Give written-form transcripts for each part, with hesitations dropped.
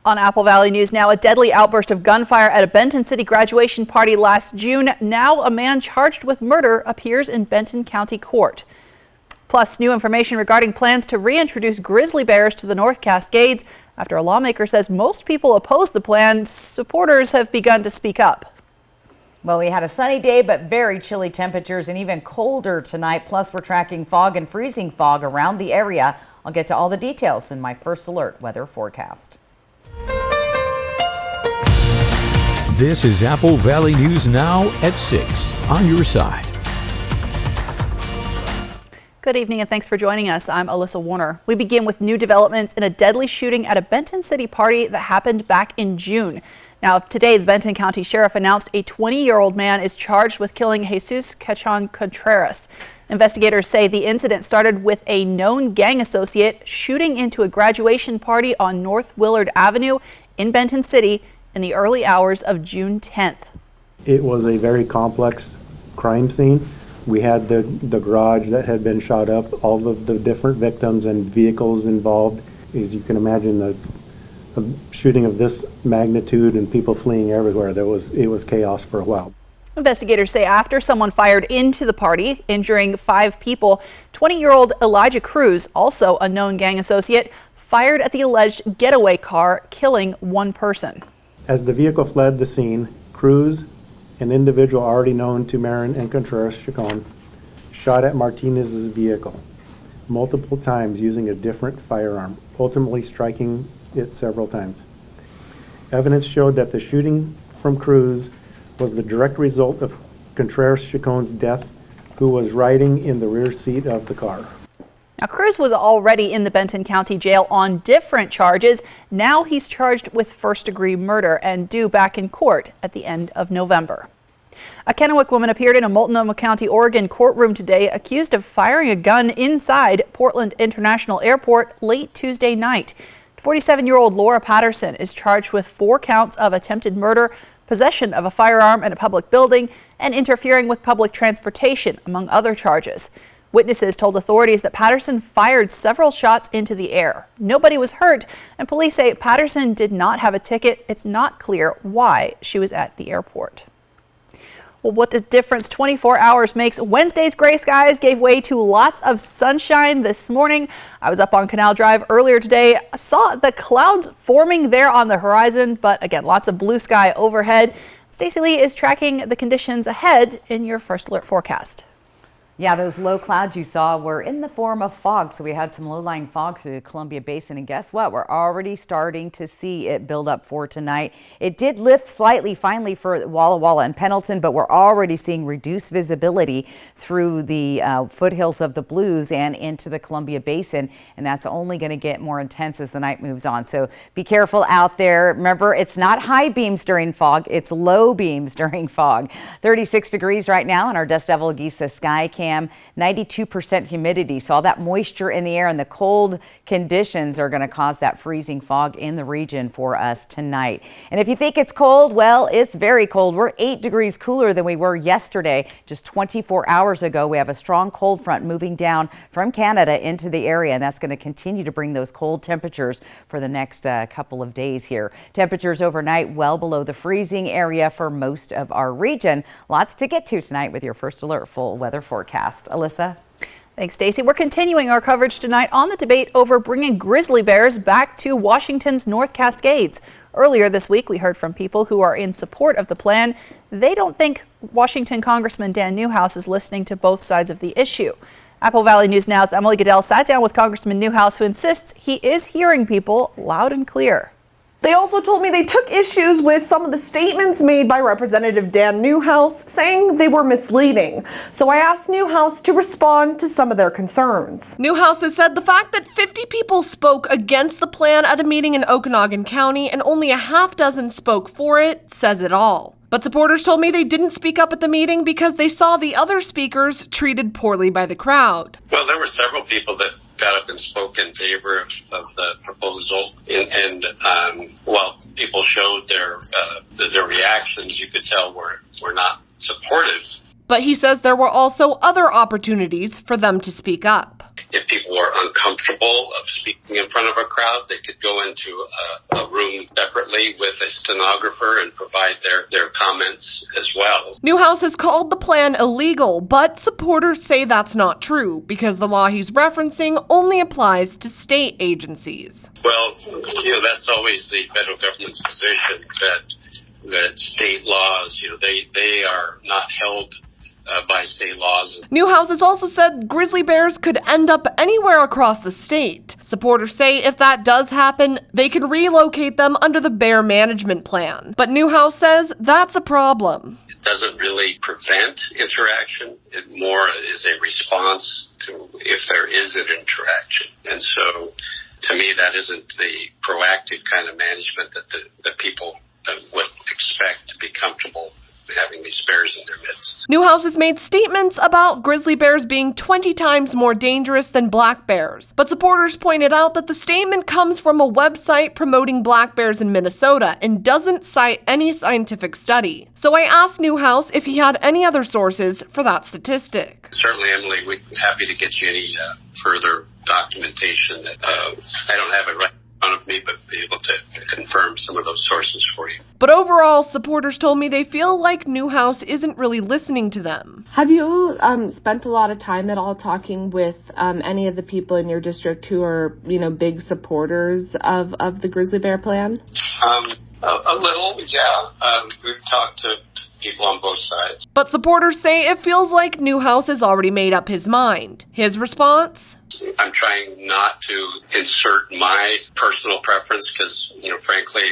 On Apple Valley News now, a deadly outburst of gunfire at a Benton City graduation party last June. Now a man charged with murder appears in Benton County Court. Plus, new information regarding plans to reintroduce grizzly bears to the North Cascades. After a lawmaker says most people oppose the plan, supporters have begun to speak up. Well, we had a sunny day, but very chilly temperatures and even colder tonight. Plus, we're tracking fog and freezing fog around the area. I'll get to all the details in my First Alert weather forecast. This is Apple Valley News Now at 6 on your side. Good evening and thanks for joining us. I'm Alyssa Warner. We begin with new developments in a deadly shooting at a Benton City party that happened back in June. Now, today, the Benton County Sheriff announced a 20-year-old man is charged with killing Jesus Cachon Contreras. Investigators say the incident started with a known gang associate shooting into a graduation party on North Willard Avenue in Benton City in the early hours of June 10th. It was a very complex crime scene. We had the garage that had been shot up, all of the different victims and vehicles involved. As you can imagine, the shooting of this magnitude and people fleeing everywhere, it was chaos for a while. Investigators say after someone fired into the party, injuring 5 people, 20-year-old Elijah Cruz, also a known gang associate, fired at the alleged getaway car, killing 1 person. As the vehicle fled the scene, Cruz, an individual already known to Marin and Contreras Chacon, shot at Martinez's vehicle multiple times using a different firearm, ultimately striking it several times. Evidence showed that the shooting from Cruz was the direct result of Contreras Chacon's death, who was riding in the rear seat of the car. Now, Cruz was already in the Benton County Jail on different charges. Now he's charged with first-degree murder and due back in court at the end of November. A Kennewick woman appeared in a Multnomah County, Oregon courtroom today accused of firing a gun inside Portland International Airport late Tuesday night. 47-year-old Laura Patterson is charged with 4 counts of attempted murder, possession of a firearm in a public building, and interfering with public transportation, among other charges. Witnesses told authorities that Patterson fired several shots into the air. Nobody was hurt, and police say Patterson did not have a ticket. It's not clear why she was at the airport. Well, what a difference 24 hours makes. Wednesday's gray skies gave way to lots of sunshine this morning. I was up on Canal Drive earlier today. I saw the clouds forming there on the horizon, but again, lots of blue sky overhead. Stacey Lee is tracking the conditions ahead in your First Alert forecast. Yeah, those low clouds you saw were in the form of fog. So we had some low-lying fog through the Columbia Basin. And guess what? We're already starting to see it build up for tonight. It did lift slightly finally for Walla Walla and Pendleton, but we're already seeing reduced visibility through the foothills of the Blues and into the Columbia Basin. And that's only going to get more intense as the night moves on. So be careful out there. Remember, it's not high beams during fog. It's low beams during fog. 36 degrees right now in our Dust Devil Giza sky cam. 92% humidity. So all that moisture in the air and the cold conditions are going to cause that freezing fog in the region for us tonight. And if you think it's cold, well, it's very cold. We're 8 degrees cooler than we were yesterday. Just 24 hours ago, we have a strong cold front moving down from Canada into the area, and that's going to continue to bring those cold temperatures for the next couple of days here. Temperatures overnight well below the freezing area for most of our region. Lots to get to tonight with your First Alert full weather forecast. Alyssa? Thanks, Stacey. We're continuing our coverage tonight on the debate over bringing grizzly bears back to Washington's North Cascades. Earlier this week, we heard from people who are in support of the plan. They don't think Washington Congressman Dan Newhouse is listening to both sides of the issue. Apple Valley News Now's Emily Goodell sat down with Congressman Newhouse, who insists he is hearing people loud and clear. They also told me they took issues with some of the statements made by Representative Dan Newhouse, saying they were misleading. So I asked Newhouse to respond to some of their concerns. Newhouse has said the fact that 50 people spoke against the plan at a meeting in Okanogan County and only a half dozen spoke for it says it all. But supporters told me they didn't speak up at the meeting because they saw the other speakers treated poorly by the crowd. Well, there were several people that got up and spoke in favor of the proposal, and while people showed their reactions, you could tell were not supportive. But he says there were also other opportunities for them to speak up. If people were uncomfortable of speaking in front of a crowd, they could go into a room that separately with a stenographer and provide their comments as well. Newhouse has called the plan illegal, but supporters say that's not true because the law he's referencing only applies to state agencies. Well, that's always the federal government's position that state laws, they are not held by state laws. Newhouse has also said grizzly bears could end up anywhere across the state. Supporters say if that does happen, they can relocate them under the bear management plan. But Newhouse says that's a problem. It doesn't really prevent interaction. It more is a response to if there is an interaction. And so, to me, that isn't the proactive kind of management that people would expect to be comfortable having these bears in their midst. Newhouse has made statements about grizzly bears being 20 times more dangerous than black bears. But supporters pointed out that the statement comes from a website promoting black bears in Minnesota and doesn't cite any scientific study. So I asked Newhouse if he had any other sources for that statistic. Certainly, Emily, we're happy to get you any further documentation. I don't have it right of me, but be able to confirm some of those sources for you. But overall, supporters told me they feel like Newhouse isn't really listening to them. Have you spent a lot of time at all talking with any of the people in your district who are, big supporters of the grizzly bear plan? A little, yeah. We've talked to people on both sides. But supporters say it feels like Newhouse has already made up his mind. His response? I'm trying not to insert my personal preference because, frankly,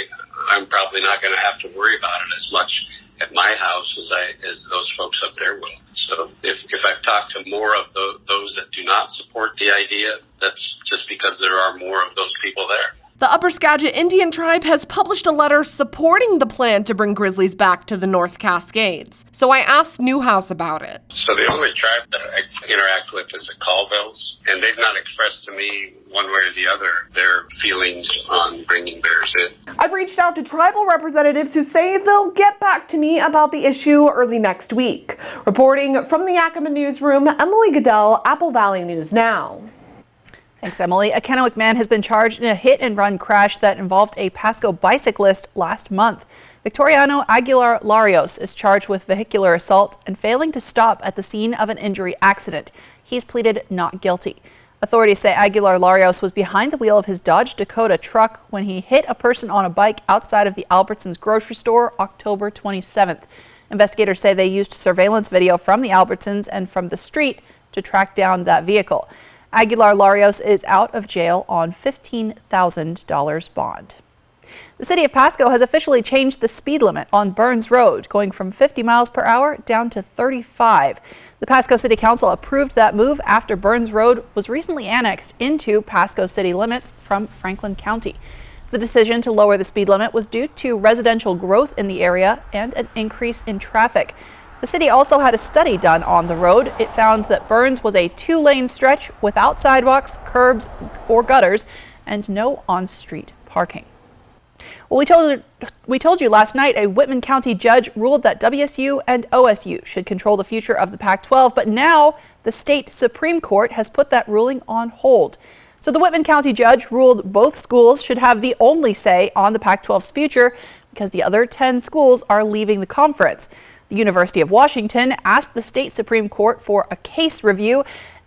I'm probably not going to have to worry about it as much at my house as those folks up there will. So if I've talked to more of those that do not support the idea, that's just because there are more of those people there. The Upper Skagit Indian Tribe has published a letter supporting the plan to bring grizzlies back to the North Cascades. So I asked Newhouse about it. So the only tribe that I interact with is the Colvilles, and they've not expressed to me one way or the other their feelings on bringing bears in. I've reached out to tribal representatives who say they'll get back to me about the issue early next week. Reporting from the Yakima Newsroom, Emily Goodell, Apple Valley News Now. Thanks, Emily. A Kennewick man has been charged in a hit-and-run crash that involved a Pasco bicyclist last month. Victoriano Aguilar Larios is charged with vehicular assault and failing to stop at the scene of an injury accident. He's pleaded not guilty. Authorities say Aguilar Larios was behind the wheel of his Dodge Dakota truck when he hit a person on a bike outside of the Albertsons grocery store October 27th. Investigators say they used surveillance video from the Albertsons and from the street to track down that vehicle. Aguilar Larios is out of jail on $15,000 bond. The city of Pasco has officially changed the speed limit on Burns Road, going from 50 miles per hour down to 35. The Pasco City Council approved that move after Burns Road was recently annexed into Pasco city limits from Franklin County. The decision to lower the speed limit was due to residential growth in the area and an increase in traffic. The city also had a study done on the road. It found that Burns was a 2-lane stretch without sidewalks, curbs, or gutters, and no on-street parking. Well, we told you last night a Whitman County judge ruled that WSU and OSU should control the future of the Pac-12, but now the state Supreme Court has put that ruling on hold. So the Whitman County judge ruled both schools should have the only say on the Pac-12's future because the other 10 schools are leaving the conference. The University of Washington asked the state Supreme Court for a case review,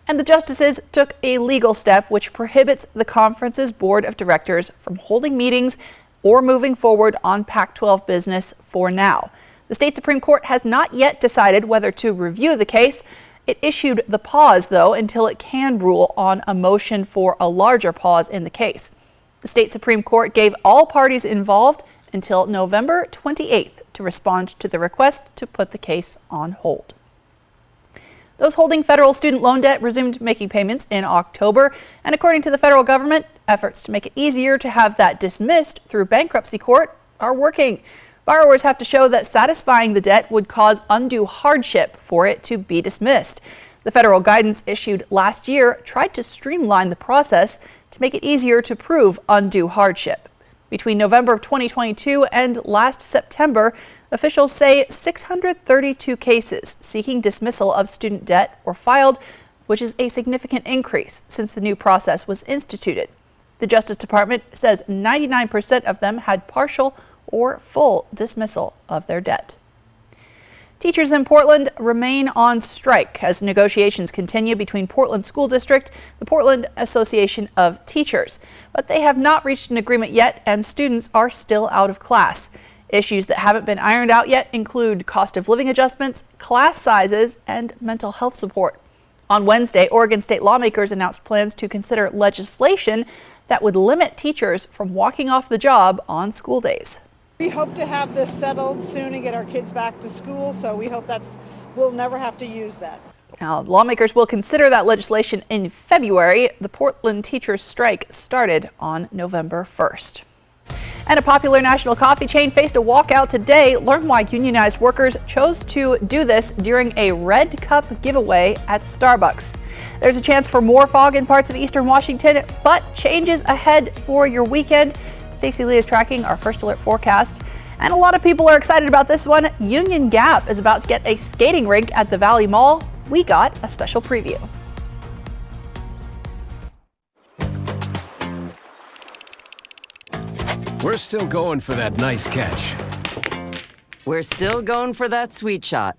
and the justices took a legal step which prohibits the conference's board of directors from holding meetings or moving forward on Pac-12 business for now. The state Supreme Court has not yet decided whether to review the case. It issued the pause, though, until it can rule on a motion for a larger pause in the case. The state Supreme Court gave all parties involved until November 28th to respond to the request to put the case on hold. Those holding federal student loan debt resumed making payments in October, and according to the federal government, efforts to make it easier to have that dismissed through bankruptcy court are working. Borrowers have to show that satisfying the debt would cause undue hardship for it to be dismissed. The federal guidance issued last year tried to streamline the process to make it easier to prove undue hardship. Between November of 2022 and last September, officials say 632 cases seeking dismissal of student debt were filed, which is a significant increase since the new process was instituted. The Justice Department says 99% of them had partial or full dismissal of their debt. Teachers in Portland remain on strike as negotiations continue between Portland School District, the Portland Association of Teachers. But they have not reached an agreement yet, and students are still out of class. Issues that haven't been ironed out yet include cost of living adjustments, class sizes, and mental health support. On Wednesday, Oregon state lawmakers announced plans to consider legislation that would limit teachers from walking off the job on school days. We hope to have this settled soon and get our kids back to school, so we hope we'll never have to use that. Now, lawmakers will consider that legislation in February. The Portland teachers' strike started on November 1st. And a popular national coffee chain faced a walkout today. Learn why unionized workers chose to do this during a Red Cup giveaway at Starbucks. There's a chance for more fog in parts of eastern Washington, but changes ahead for your weekend. Stacey Lee is tracking our first alert forecast. And a lot of people are excited about this one. Union Gap is about to get a skating rink at the Valley Mall. We got a special preview. We're still going for that nice catch. We're still going for that sweet shot.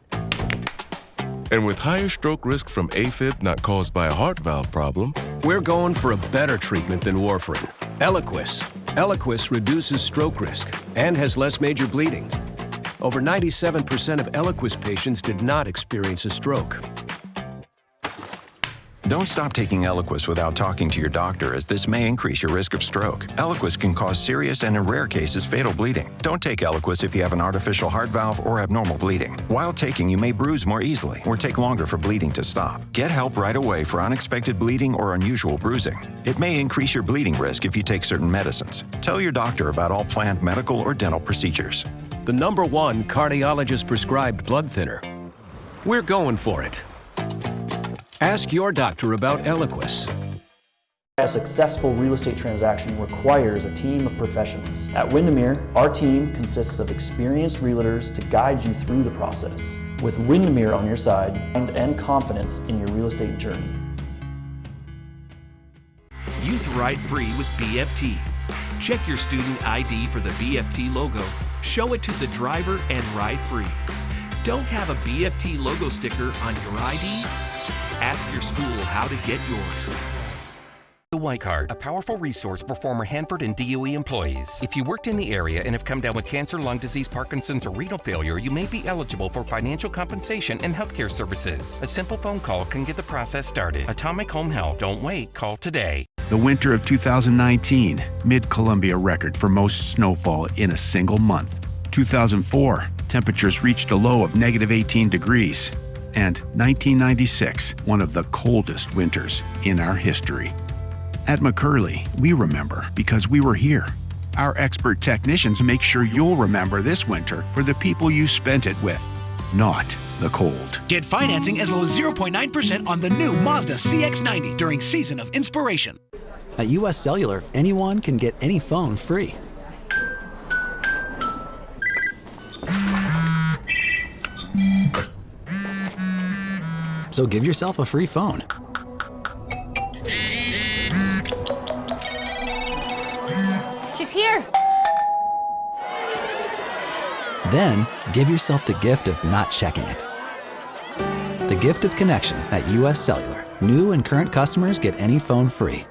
And with higher stroke risk from AFib not caused by a heart valve problem, we're going for a better treatment than warfarin. Eliquis. Eliquis reduces stroke risk and has less major bleeding. Over 97% of Eliquis patients did not experience a stroke. Don't stop taking Eliquis without talking to your doctor, as this may increase your risk of stroke. Eliquis can cause serious and, in rare cases, fatal bleeding. Don't take Eliquis if you have an artificial heart valve or abnormal bleeding. While taking, you may bruise more easily or take longer for bleeding to stop. Get help right away for unexpected bleeding or unusual bruising. It may increase your bleeding risk if you take certain medicines. Tell your doctor about all planned medical or dental procedures. The #1 cardiologist-prescribed blood thinner. We're going for it. Ask your doctor about Eliquis. A successful real estate transaction requires a team of professionals. At Windermere, our team consists of experienced realtors to guide you through the process. With Windermere on your side and confidence in your real estate journey. Youth Ride Free with BFT. Check your student ID for the BFT logo. Show it to the driver and ride free. Don't have a BFT logo sticker on your ID? Ask your school how to get yours. The White Card, a powerful resource for former Hanford and DOE employees. If you worked in the area and have come down with cancer, lung disease, Parkinson's, or renal failure, you may be eligible for financial compensation and healthcare services. A simple phone call can get the process started. Atomic Home Health. Don't wait. Call today. The winter of 2019, Mid-Columbia record for most snowfall in a single month. 2004, temperatures reached a low of -18 degrees. And 1996, one of the coldest winters in our history. At McCurley, we remember because we were here. Our expert technicians make sure you'll remember this winter for the people you spent it with, not the cold. Get financing as low as 0.9% on the new Mazda CX-90 during Season of Inspiration. At US Cellular, anyone can get any phone free. So give yourself a free phone. She's here. Then give yourself the gift of not checking it. The gift of connection at US Cellular. New and current customers get any phone free.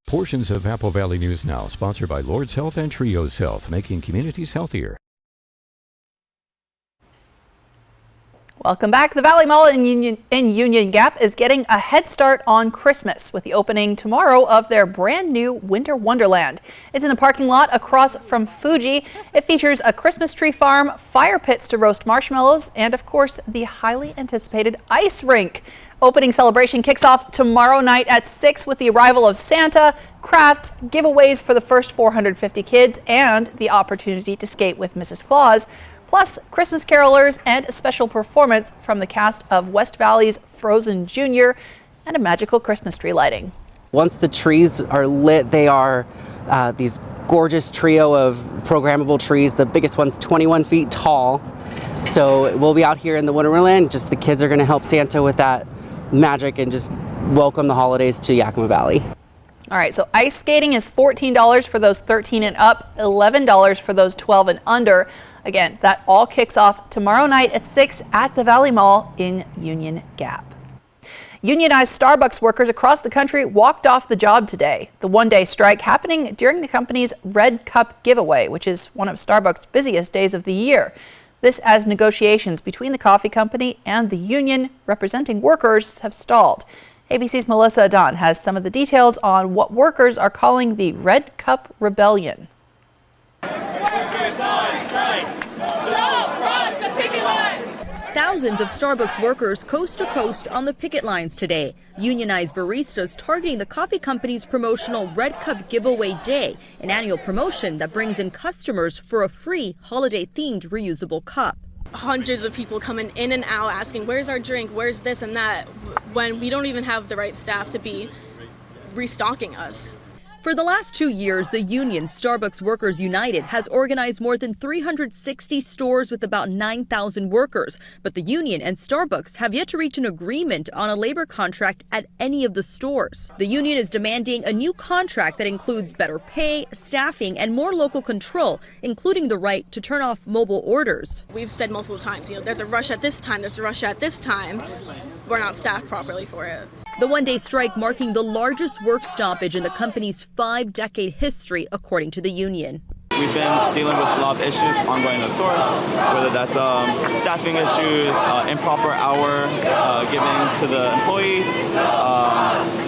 Portions of Apple Valley News Now, sponsored by Lord's Health and Trios Health, making communities healthier. Welcome back. The Valley Mall in Union Gap is getting a head start on Christmas with the opening tomorrow of their brand new Winter Wonderland. It's in the parking lot across from Fuji. It features a Christmas tree farm, fire pits to roast marshmallows, and of course the highly anticipated ice rink. opening celebration kicks off tomorrow night at 6 with the arrival of Santa, crafts, giveaways for the first 450 kids, and the opportunity to skate with Mrs. Claus, plus Christmas carolers and a special performance from the cast of West Valley's Frozen Jr. and a magical Christmas tree lighting. Once the trees are lit, they are these gorgeous trio of programmable trees. The biggest one's 21 feet tall. So we'll be out here in the Wonderland. Just the kids are going to help Santa with that magic and just welcome the holidays to Yakima Valley. All right, so ice skating is $14 for those 13 and up, $11 for those 12 and under. Again, that all kicks off tomorrow night at 6 at the Valley Mall in Union Gap. Unionized Starbucks workers across the country walked off the job today. The one-day strike happening during the company's Red Cup giveaway, which is one of Starbucks' busiest days of the year. This as negotiations between the coffee company and the union representing workers have stalled. ABC's Melissa Adon has some of the details on what workers are calling the Red Cup Rebellion. Thousands of Starbucks workers coast to coast on the picket lines today. Unionized baristas targeting the coffee company's promotional Red Cup Giveaway Day, an annual promotion that brings in customers for a free holiday-themed reusable cup. Hundreds of people coming in and out asking, where's our drink, where's this and that, when we don't even have the right staff to be restocking us. For the last 2 years, the union Starbucks Workers United has organized more than 360 stores with about 9,000 workers. But the union and Starbucks have yet to reach an agreement on a labor contract at any of the stores. The union is demanding a new contract that includes better pay, staffing, and more local control, including the right to turn off mobile orders. We've said multiple times, there's a rush at this time, there's a rush at this time. We're not staffed properly for it. The one-day strike marking the largest work stoppage in the company's 5-decade history, according to the union. We've been dealing with a lot of issues ongoing in the store, whether that's staffing issues, improper hours given to the employees,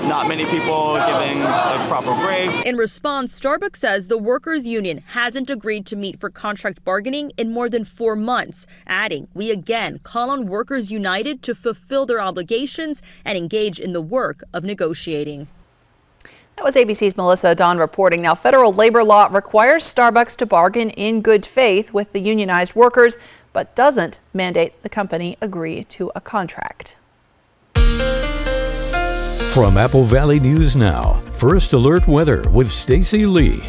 not many people giving proper breaks. In response, Starbucks says the workers' union hasn't agreed to meet for contract bargaining in more than 4 months, adding, "We again call on Workers United to fulfill their obligations and engage in the work of negotiating." That was ABC's Melissa Adon reporting. Now, federal labor law requires Starbucks to bargain in good faith with the unionized workers, but doesn't mandate the company agree to a contract. From Apple Valley News Now, First Alert Weather with Stacy Lee.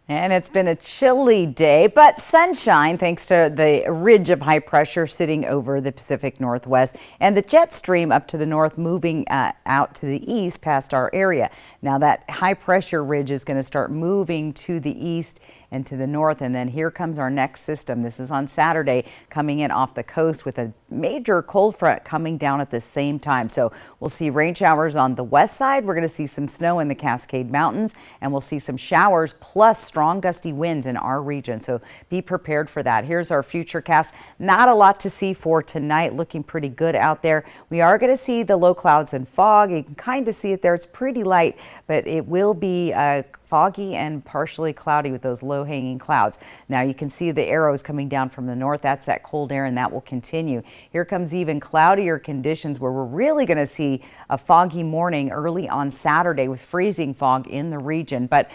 And it's been a chilly day, but sunshine thanks to the ridge of high pressure sitting over the Pacific Northwest and the jet stream up to the north moving out to the east past our area. Now that high pressure ridge is going to start moving to the east and to the north, and then here comes our next system. This is on Saturday, coming in off the coast with a major cold front coming down at the same time. So we'll see rain showers on the west side. We're going to see some snow in the Cascade Mountains, and we'll see some showers plus strong gusty winds in our region. So be prepared for that. Here's our futurecast. Not a lot to see for tonight. Looking pretty good out there. We are going to see the low clouds and fog. You can kind of see it there. It's pretty light, but it will be foggy and partially cloudy with those low-hanging clouds. Now you can see the arrows coming down from the north. That's that cold air, and that will continue. Here comes even cloudier conditions where we're really going to see a foggy morning early on Saturday with freezing fog in the region. But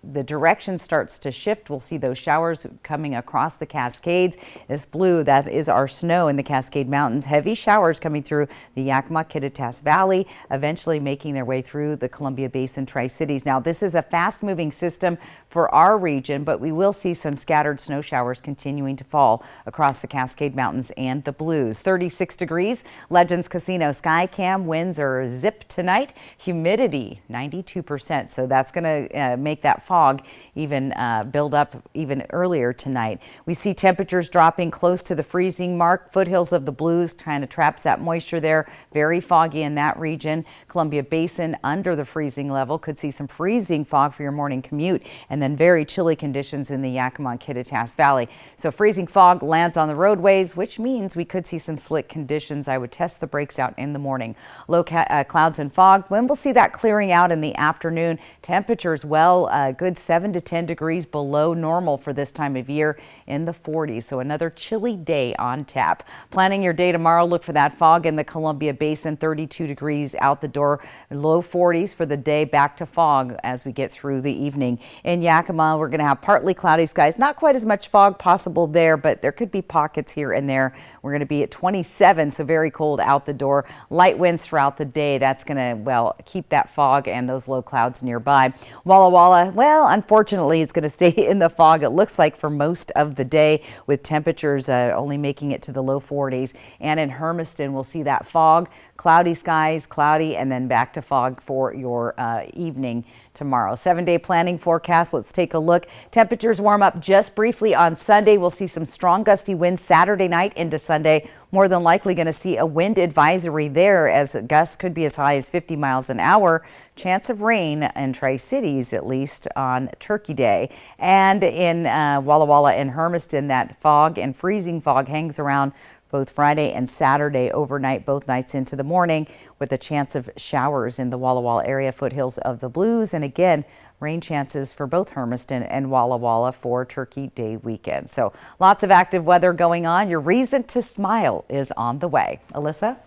the direction starts to shift. We'll see those showers coming across the Cascades. This blue, that is our snow in the Cascade Mountains. Heavy showers coming through the Yakima-Kittitas Valley, eventually making their way through the Columbia Basin Tri-Cities. Now, this is a fast-moving system for our region, but we will see some scattered snow showers continuing to fall across the Cascade Mountains and the Blues. 36 degrees, Legends Casino Skycam winds are zip tonight. Humidity, 92%. So that's going to make that fog even build up even earlier tonight. We see temperatures dropping close to the freezing mark. Foothills of the Blues kind of traps that moisture there. Very foggy in that region. Columbia Basin under the freezing level. Could see some freezing fog for your morning commute, and then very chilly conditions in the Yakima and Kittitas Valley. So freezing fog lands on the roadways, which means we could see some slick conditions. I would test the brakes out in the morning. Low clouds and fog. When we'll see that clearing out in the afternoon. Temperatures well good 7 to 10 degrees below normal for this time of year, in the 40s. So another chilly day on tap. Planning your day tomorrow, look for that fog in the Columbia Basin, 32 degrees out the door, low 40s for the day, back to fog as we get through the evening. In Yakima, we're going to have partly cloudy skies, not quite as much fog possible there, but there could be pockets here and there. We're going to be at 27, so very cold out the door. Light winds throughout the day. That's going to, well, keep that fog and those low clouds nearby. Walla Walla, well, unfortunately, it's going to stay in the fog, it looks like, for most of the day, with temperatures only making it to the low 40s. And in Hermiston, we'll see that fog, cloudy skies, cloudy, and then back to fog for your evening tomorrow. 7-day planning forecast. Let's take a look. Temperatures warm up just briefly on Sunday. We'll see some strong gusty winds Saturday night into Sunday. More than likely going to see a wind advisory there, as gusts could be as high as 50 miles an hour. Chance of rain in Tri-Cities, at least on Turkey Day. And in Walla Walla and Hermiston, that fog and freezing fog hangs around both Friday and Saturday overnight, both nights into the morning, with a chance of showers in the Walla Walla area, foothills of the Blues. And again, rain chances for both Hermiston and Walla Walla for Turkey Day weekend. So lots of active weather going on. Your reason to smile is on the way. Alyssa?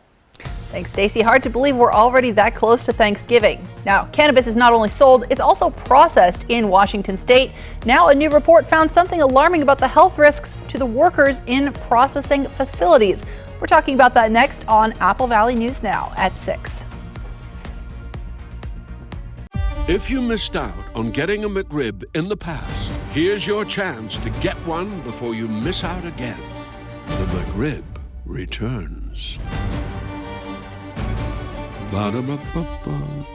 Thanks, Stacey. Hard to believe we're already that close to Thanksgiving. Now, cannabis is not only sold, it's also processed in Washington state. Now, a new report found something alarming about the health risks to the workers in processing facilities. We're talking about that next on Apple Valley News Now at 6. If you missed out on getting a McRib in the past, here's your chance to get one before you miss out again. The McRib returns. Ba-da-ba-ba-ba.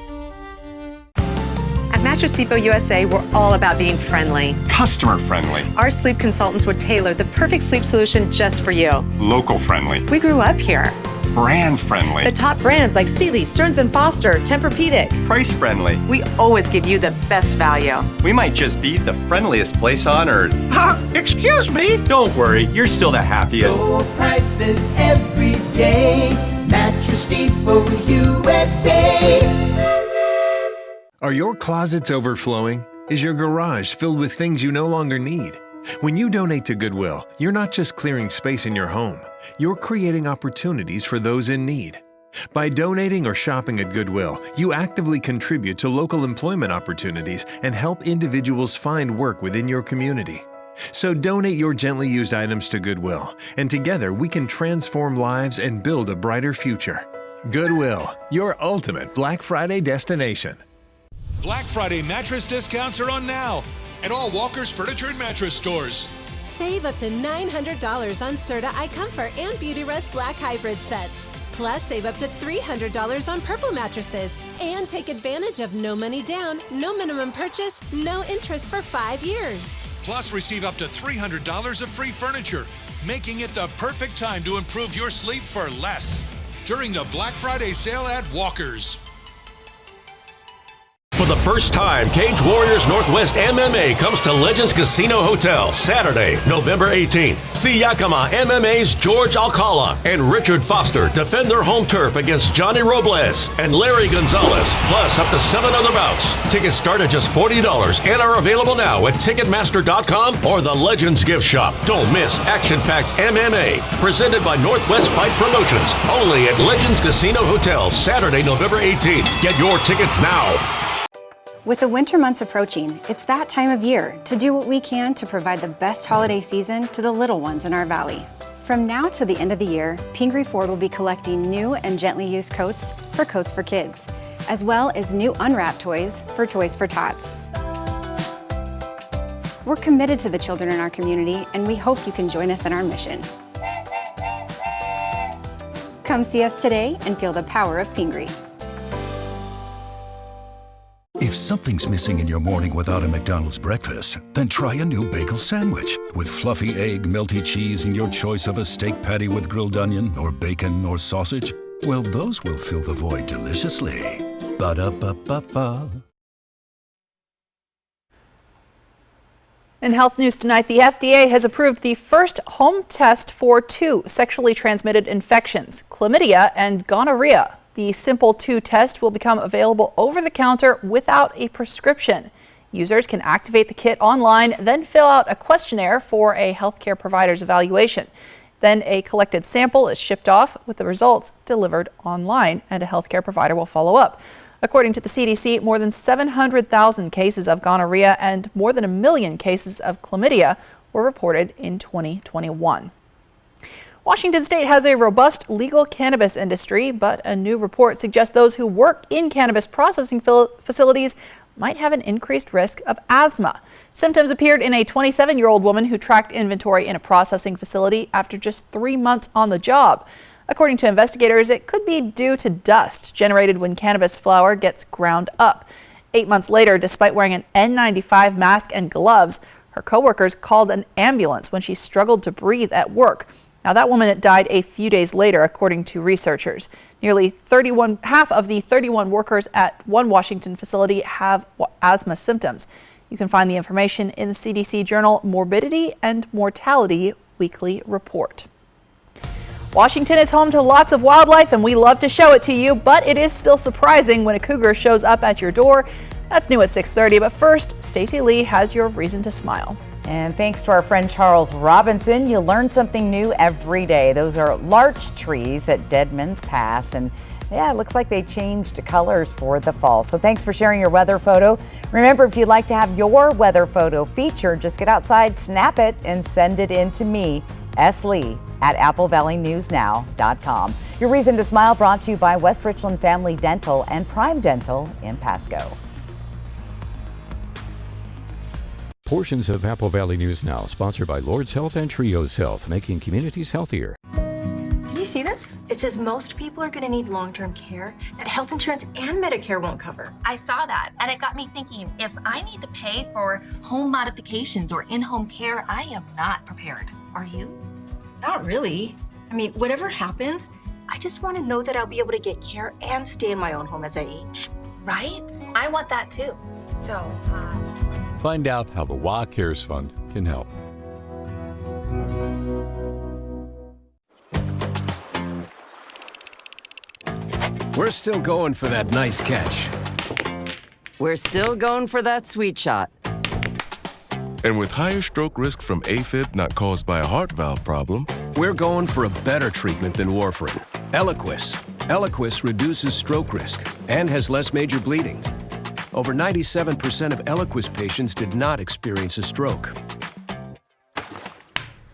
At Mattress Depot USA, we're all about being friendly. Customer friendly. Our sleep consultants would tailor the perfect sleep solution just for you. Local friendly. We grew up here. Brand friendly. The top brands like Sealy, Stearns & Foster, Tempur-Pedic. Price friendly. We always give you the best value. We might just be the friendliest place on earth. Excuse me? Don't worry, you're still the happiest. Low prices every day. Mattress Depot USA. Are your closets overflowing? Is your garage filled with things you no longer need? When you donate to Goodwill, you're not just clearing space in your home, you're creating opportunities for those in need. By donating or shopping at Goodwill, you actively contribute to local employment opportunities and help individuals find work within your community. So donate your gently used items to Goodwill, and together we can transform lives and build a brighter future. Goodwill, your ultimate Black Friday destination. Black Friday mattress discounts are on now at all Walker's Furniture and Mattress stores. Save up to $900 on Serta iComfort and Beautyrest Black Hybrid sets. Plus, save up to $300 on Purple mattresses. And take advantage of no money down, no minimum purchase, no interest for 5 years. Plus, receive up to $300 of free furniture, making it the perfect time to improve your sleep for less during the Black Friday sale at Walker's. For the first time, Cage Warriors Northwest MMA comes to Legends Casino Hotel Saturday, November 18th. See Yakima MMA's George Alcala and Richard Foster defend their home turf against Johnny Robles and Larry Gonzalez, plus up to 7 other bouts. Tickets start at just $40 and are available now at Ticketmaster.com or the Legends Gift Shop. Don't miss action-packed MMA, presented by Northwest Fight Promotions, only at Legends Casino Hotel Saturday, November 18th. Get your tickets now. With the winter months approaching, it's that time of year to do what we can to provide the best holiday season to the little ones in our valley. From now to the end of the year, Pingree Ford will be collecting new and gently used coats for kids, as well as new unwrapped toys for Tots. We're committed to the children in our community, and we hope you can join us in our mission. Come see us today and feel the power of Pingree. If something's missing in your morning without a McDonald's breakfast, then try a new bagel sandwich. With fluffy egg, melty cheese, and your choice of a steak patty with grilled onion or bacon or sausage, well, those will fill the void deliciously. Ba-da-ba-ba-ba. In health news tonight, the FDA has approved the first home test for 2 sexually transmitted infections, chlamydia and gonorrhea. The Simple 2 test will become available over the counter without a prescription. Users can activate the kit online, then fill out a questionnaire for a healthcare provider's evaluation. Then a collected sample is shipped off with the results delivered online, and a healthcare provider will follow up. According to the CDC, more than 700,000 cases of gonorrhea and more than 1 million cases of chlamydia were reported in 2021. Washington State has a robust legal cannabis industry, but a new report suggests those who work in cannabis processing facilities might have an increased risk of asthma. Symptoms appeared in a 27-year-old woman who tracked inventory in a processing facility after just 3 months on the job. According to investigators, it could be due to dust generated when cannabis flower gets ground up. 8 months later, despite wearing an N95 mask and gloves, her coworkers called an ambulance when she struggled to breathe at work. Now, that woman died a few days later, according to researchers. Half of the 31 workers at one Washington facility have asthma symptoms. You can find the information in the CDC journal Morbidity and Mortality Weekly Report. Washington is home to lots of wildlife, and we love to show it to you, but it is still surprising when a cougar shows up at your door. That's new at 6:30, but first, Stacey Lee has your reason to smile. And thanks to our friend Charles Robinson, you learn something new every day. Those are larch trees at Deadman's Pass, and yeah, it looks like they changed colors for the fall. So thanks for sharing your weather photo. Remember, if you'd like to have your weather photo featured, just get outside, snap it, and send it in to me, S. Lee, at AppleValleyNewsNow.com. Your reason to smile brought to you by West Richland Family Dental and Prime Dental in Pasco. Portions of Apple Valley News Now, sponsored by Lord's Health and Trios Health, making communities healthier. Did you see this? It says most people are going to need long-term care that health insurance and Medicare won't cover. I saw that, and it got me thinking, if I need to pay for home modifications or in-home care, I am not prepared. Are you? Not really. I mean, whatever happens, I just want to know that I'll be able to get care and stay in my own home as I age. Right? I want that too. So, Find out how the WA Cares Fund can help. We're still going for that nice catch. We're still going for that sweet shot. And with higher stroke risk from AFib not caused by a heart valve problem, we're going for a better treatment than warfarin. Eliquis. Eliquis reduces stroke risk and has less major bleeding. Over 97% of Eliquis patients did not experience a stroke.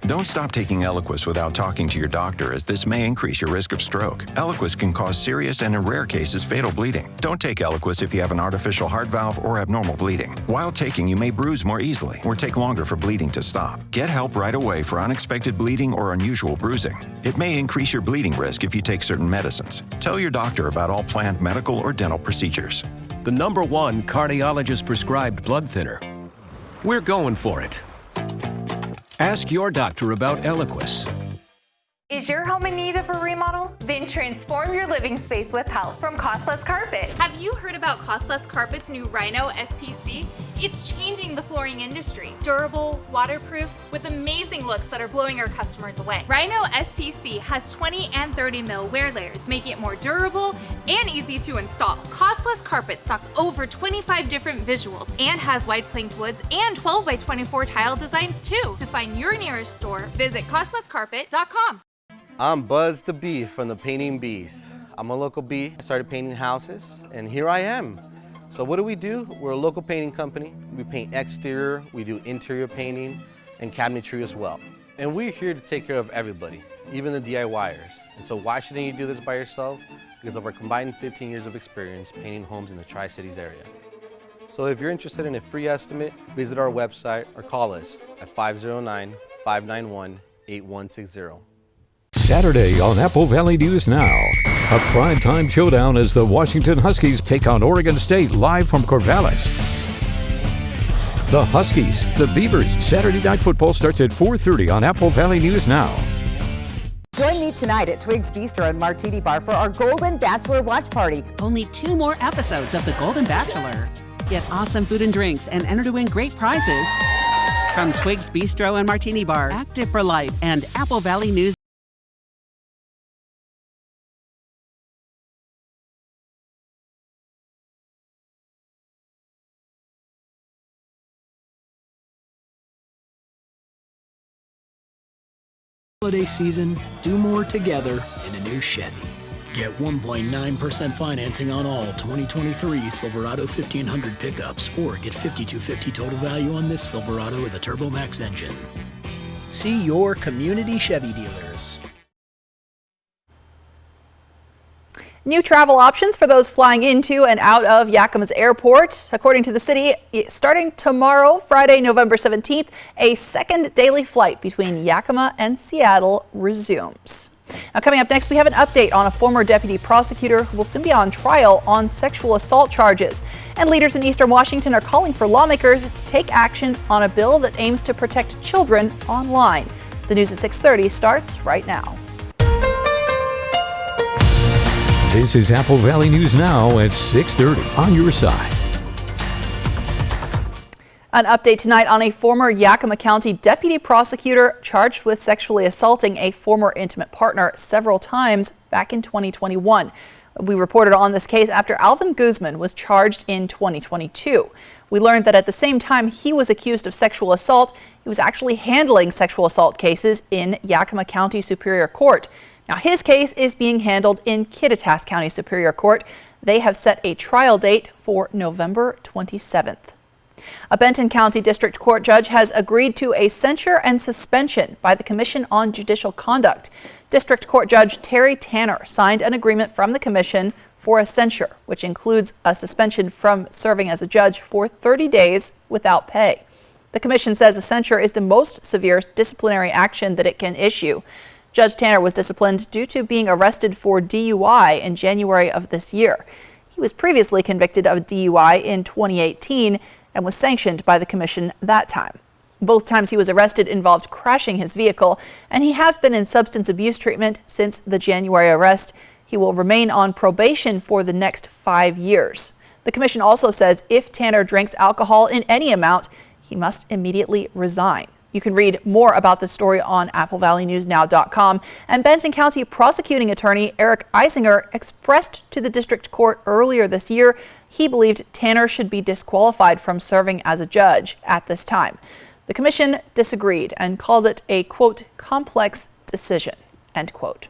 Don't stop taking Eliquis without talking to your doctor, as this may increase your risk of stroke. Eliquis can cause serious and, in rare cases, fatal bleeding. Don't take Eliquis if you have an artificial heart valve or abnormal bleeding. While taking, you may bruise more easily or take longer for bleeding to stop. Get help right away for unexpected bleeding or unusual bruising. It may increase your bleeding risk if you take certain medicines. Tell your doctor about all planned medical or dental procedures. The #1 cardiologist-prescribed blood thinner. We're going for it. Ask your doctor about Eliquis. Is your home in need of a remodel? Then transform your living space with help from Costless Carpet. Have you heard about Costless Carpet's new Rhino SPC? It's changing the flooring industry. Durable, waterproof, with amazing looks that are blowing our customers away. Rhino SPC has 20 and 30 mil wear layers, making it more durable and easy to install. Costless Carpet stocks over 25 different visuals and has wide planked woods and 12 by 24 tile designs too. To find your nearest store, visit costlesscarpet.com. I'm Buzz the Bee from the Painting Bees. I'm a local bee. I started painting houses, and here I am. So what do? We're a local painting company. We paint exterior, we do interior painting, and cabinetry as well. And we're here to take care of everybody, even the DIYers. And so why shouldn't you do this by yourself? Because of our combined 15 years of experience painting homes in the Tri-Cities area. So if you're interested in a free estimate, visit our website or call us at 509-591-8160. Saturday on Apple Valley News Now, a primetime showdown as the Washington Huskies take on Oregon State live from Corvallis. The Huskies, the Beavers. Saturday Night Football starts at 4:30 on Apple Valley News Now. Join me tonight at Twig's Bistro and Martini Bar for our Golden Bachelor watch party. Only 2 more episodes of The Golden Bachelor. Get awesome food and drinks and enter to win great prizes from Twig's Bistro and Martini Bar, Active for Life, and Apple Valley News. Holiday season, do more together in a new Chevy. Get 1.9% financing on all 2023 Silverado 1500 pickups, or get $5,250 total value on this Silverado with a TurboMax engine. See your community Chevy dealers. New travel options for those flying into and out of Yakima's airport. According to the city, starting tomorrow, Friday, November 17th, a second daily flight between Yakima and Seattle resumes. Now, coming up next, we have an update on a former deputy prosecutor who will soon be on trial on sexual assault charges. And leaders in Eastern Washington are calling for lawmakers to take action on a bill that aims to protect children online. The news at 6:30 starts right now. This is Apple Valley News Now at 6:30 on your side. An update tonight on a former Yakima County deputy prosecutor charged with sexually assaulting a former intimate partner several times back in 2021. We reported on this case after Alvin Guzman was charged in 2022. We learned that at the same time he was accused of sexual assault, he was actually handling sexual assault cases in Yakima County Superior Court. Now, his case is being handled in Kittitas County Superior Court. They have set a trial date for November 27th. A Benton County District Court judge has agreed to a censure and suspension by the Commission on Judicial Conduct. District Court Judge Terry Tanner signed an agreement from the Commission for a censure, which includes a suspension from serving as a judge for 30 days without pay. The Commission says a censure is the most severe disciplinary action that it can issue. Judge Tanner was disciplined due to being arrested for DUI in January of this year. He was previously convicted of DUI in 2018 and was sanctioned by the commission that time. Both times he was arrested involved crashing his vehicle, and he has been in substance abuse treatment since the January arrest. He will remain on probation for the next 5 years. The commission also says if Tanner drinks alcohol in any amount, he must immediately resign. You can read more about this story on AppleValleyNewsNow.com. And Benton County prosecuting attorney Eric Eisinger expressed to the district court earlier this year he believed Tanner should be disqualified from serving as a judge at this time. The commission disagreed and called it a, quote, complex decision, end quote.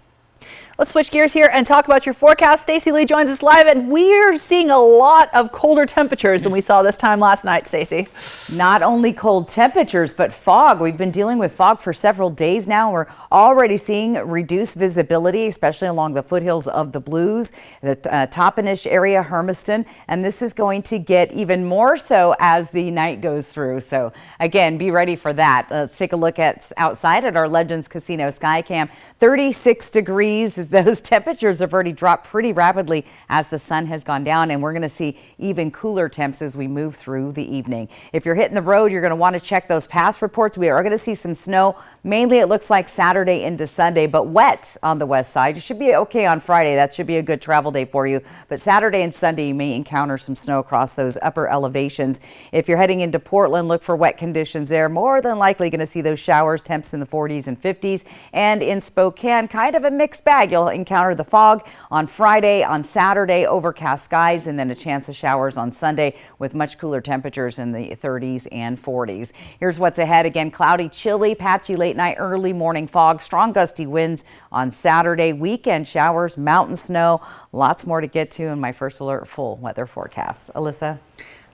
Let's switch gears here and talk about your forecast. Stacey Lee joins us live, and we're seeing a lot of colder temperatures than we saw this time last night, Stacey. Not only cold temperatures, but fog. We've been dealing with fog for several days now. We're already seeing reduced visibility, especially along the foothills of the Blues, the Toppenish area, Hermiston, and this is going to get even more so as the night goes through. So again, be ready for that. Let's take a look at outside at our Legends Casino Skycam. 36 degrees. Those temperatures have already dropped pretty rapidly as the sun has gone down, and we're going to see even cooler temps as we move through the evening. If you're hitting the road, you're going to want to check those past reports. We are going to see some snow. Mainly it looks like Saturday into Sunday, but wet on the west side. You should be okay on Friday. That should be a good travel day for you. But Saturday and Sunday, you may encounter some snow across those upper elevations. If you're heading into Portland, look for wet conditions there. More than likely going to see those showers, temps in the 40s and 50s. And in Spokane, kind of a mixed bag. You'll encounter the fog on Friday, on Saturday, overcast skies, and then a chance of showers on Sunday with much cooler temperatures in the 30s and 40s. Here's what's ahead. Again, cloudy, chilly, patchy late night, early morning fog, strong gusty winds on Saturday, weekend showers, mountain snow, lots more to get to in my First Alert full weather forecast. Alyssa.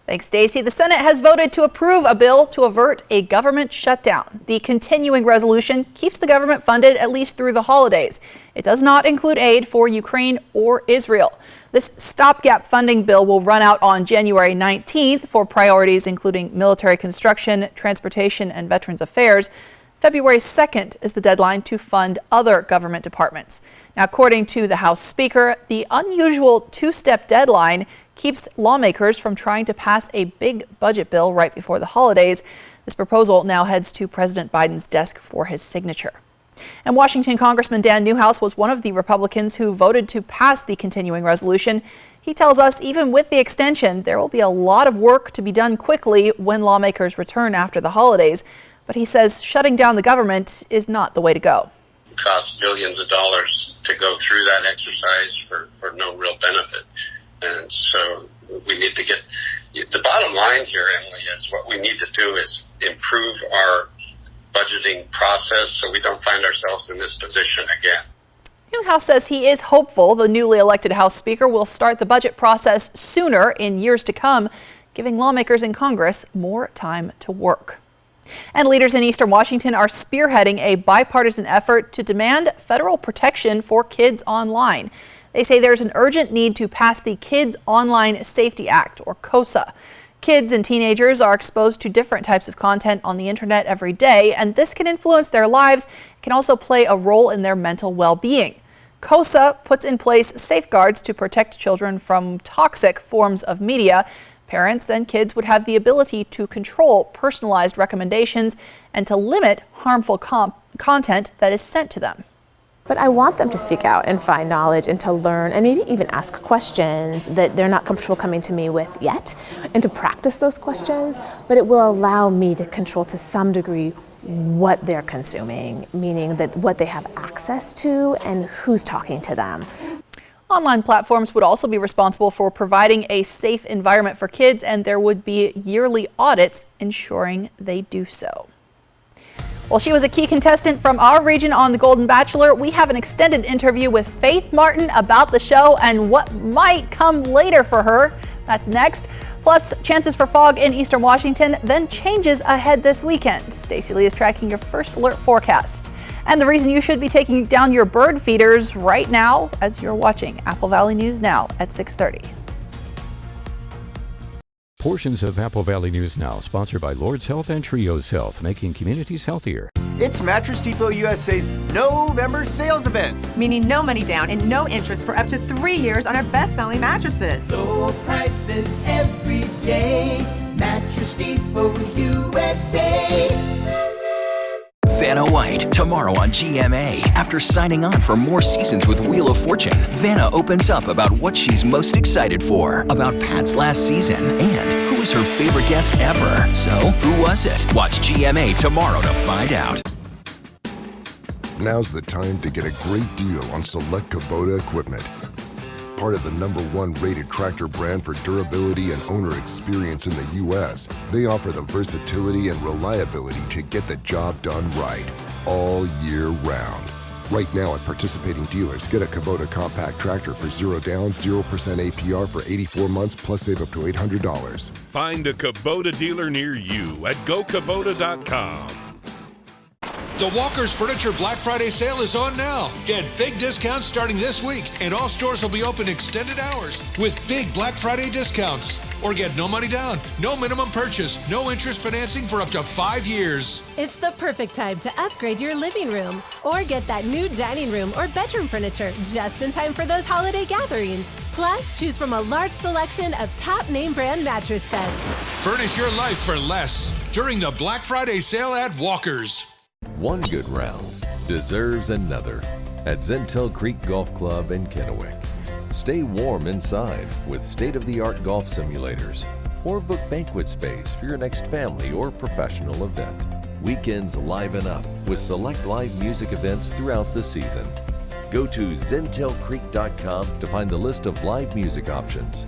Thanks, Stacey. The Senate has voted to approve a bill to avert a government shutdown. The continuing resolution keeps the government funded at least through the holidays. It does not include aid for Ukraine or Israel. This stopgap funding bill will run out on January 19th for priorities including military construction, transportation, and Veterans Affairs. February 2nd is the deadline to fund other government departments. Now, according to the House Speaker, the unusual two-step deadline keeps lawmakers from trying to pass a big budget bill right before the holidays. This proposal now heads to President Biden's desk for his signature. And Washington Congressman Dan Newhouse was one of the Republicans who voted to pass the continuing resolution. He tells us even with the extension, there will be a lot of work to be done quickly when lawmakers return after the holidays. But he says shutting down the government is not the way to go. It costs billions of dollars to go through that exercise for no real benefit. And so we need to get, the bottom line here, Emily, is what we need to do is improve our budgeting process so we don't find ourselves in this position again. Newhouse says he is hopeful the newly elected House Speaker will start the budget process sooner in years to come, giving lawmakers in Congress more time to work. And leaders in Eastern Washington are spearheading a bipartisan effort to demand federal protection for kids online. They say there's an urgent need to pass the Kids Online Safety Act, or KOSA. Kids and teenagers are exposed to different types of content on the internet every day, and this can influence their lives. It can also play a role in their mental well-being. KOSA puts in place safeguards to protect children from toxic forms of media. Parents and kids would have the ability to control personalized recommendations and to limit harmful content that is sent to them. But I want them to seek out and find knowledge and to learn and maybe even ask questions that they're not comfortable coming to me with yet, and to practice those questions. But it will allow me to control to some degree what they're consuming, meaning that what they have access to and who's talking to them. Online platforms would also be responsible for providing a safe environment for kids, and there would be yearly audits ensuring they do so. Well, she was a key contestant from our region on The Golden Bachelor. We have an extended interview with Faith Martin about the show and what might come later for her. That's next. Plus, chances for fog in Eastern Washington, then changes ahead this weekend. Stacey Lee is tracking your first alert forecast. And the reason you should be taking down your bird feeders right now as you're watching Apple Valley News Now at 6:30. Portions of Apple Valley News Now, sponsored by Lord's Health and Trios Health, making communities healthier. It's Mattress Depot USA's November sales event. Meaning no money down and no interest for up to 3 years on our best-selling mattresses. Low prices every day. Mattress Depot USA. Vanna White, tomorrow on GMA. After signing on for more seasons with Wheel of Fortune, Vanna opens up about what she's most excited for, about Pat's last season, and who is her favorite guest ever. So, who was it? Watch GMA tomorrow to find out. Now's the time to get a great deal on select Kubota equipment. Part of the #1 rated tractor brand for durability and owner experience in the U.S., they offer the versatility and reliability to get the job done right, all year round. Right now at participating dealers, get a Kubota compact tractor for 0 down, 0% APR for 84 months, plus save up to $800. Find a Kubota dealer near you at gokubota.com. The Walker's Furniture Black Friday sale is on now. Get big discounts starting this week, and all stores will be open extended hours with big Black Friday discounts. Or get no money down, no minimum purchase, no interest financing for up to 5 years. It's the perfect time to upgrade your living room or get that new dining room or bedroom furniture just in time for those holiday gatherings. Plus, choose from a large selection of top name brand mattress sets. Furnish your life for less during the Black Friday sale at Walker's. One good round deserves another at Zentel Creek Golf Club in Kennewick. Stay warm inside with state-of-the-art golf simulators, or book banquet space for your next family or professional event. Weekends liven up with select live music events throughout the season. Go to zentelcreek.com to find the list of live music options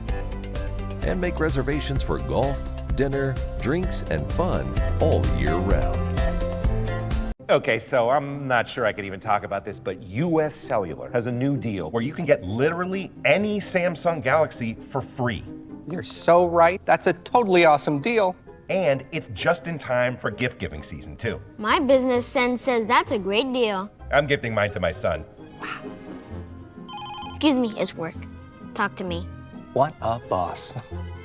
and make reservations for golf, dinner, drinks, and fun all year round. Okay, so I'm not sure I could even talk about this, but US Cellular has a new deal where you can get literally any Samsung Galaxy for free. You're so right. That's a totally awesome deal. And it's just in time for gift giving season too. My business sense says that's a great deal. I'm gifting mine to my son. Excuse me, it's work. Talk to me. What a boss.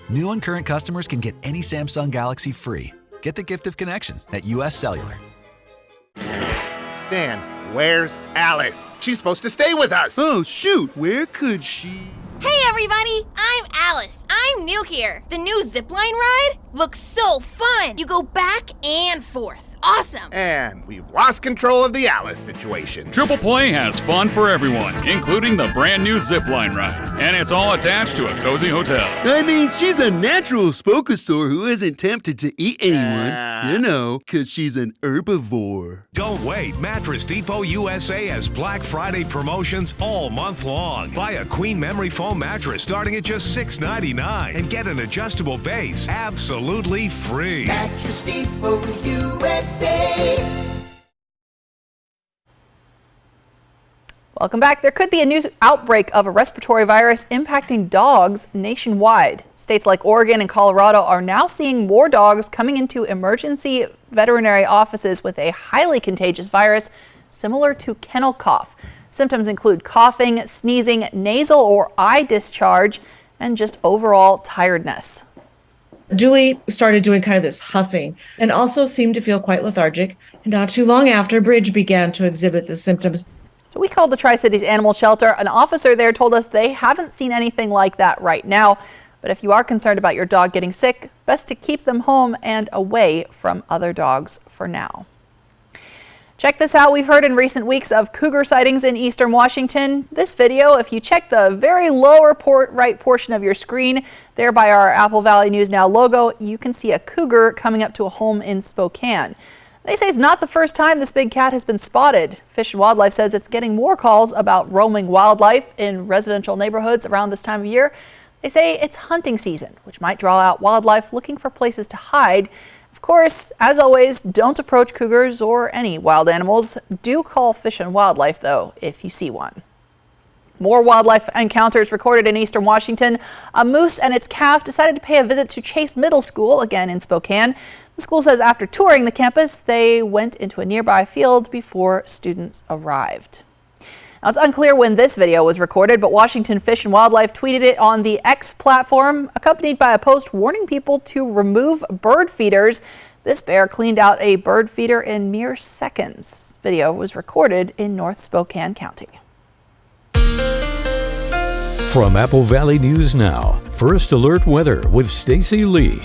New and current customers can get any Samsung Galaxy free. Get the gift of connection at US Cellular. Stan, where's Alice? She's supposed to stay with us. Oh, shoot. Where could she? Hey, everybody. I'm Alice. I'm new here. The new zipline ride looks so fun. You go back and forth. Awesome. And we've lost control of the Alice situation. Triple Play has fun for everyone, including the brand new zipline ride. And it's all attached to a cozy hotel. I mean, she's a natural spokosaur who isn't tempted to eat anyone. You know, because she's an herbivore. Don't wait. Mattress Depot USA has Black Friday promotions all month long. Buy a Queen Memory Foam mattress starting at just $6.99 and get an adjustable base absolutely free. Mattress Depot USA. USA. Welcome back. There could be a new outbreak of a respiratory virus impacting dogs nationwide. States like Oregon and Colorado are now seeing more dogs coming into emergency veterinary offices with a highly contagious virus similar to kennel cough. Symptoms include coughing, sneezing, nasal or eye discharge, and just overall tiredness. Julie started doing kind of this huffing and also seemed to feel quite lethargic. And not too long after, Bridge began to exhibit the symptoms. So we called the Tri-Cities Animal Shelter. An officer there told us they haven't seen anything like that right now. But if you are concerned about your dog getting sick, best to keep them home and away from other dogs for now. Check this out. We've heard in recent weeks of cougar sightings in eastern Washington. This video, if you check the very lower right portion of your screen, there by our Apple Valley News Now logo, you can see a cougar coming up to a home in Spokane. They say it's not the first time this big cat has been spotted. Fish and Wildlife says it's getting more calls about roaming wildlife in residential neighborhoods around this time of year. They say it's hunting season, which might draw out wildlife looking for places to hide. Of course, as always, don't approach cougars or any wild animals. Do call Fish and Wildlife, though, if you see one. More wildlife encounters recorded in eastern Washington. A moose and its calf decided to pay a visit to Chase Middle School, again in Spokane. The school says after touring the campus, they went into a nearby field before students arrived. Now, it's unclear when this video was recorded, but Washington Fish and Wildlife tweeted it on the X platform, accompanied by a post warning people to remove bird feeders. This bear cleaned out a bird feeder in mere seconds. Video was recorded in North Spokane County. From Apple Valley News Now, First Alert Weather with Stacy Lee.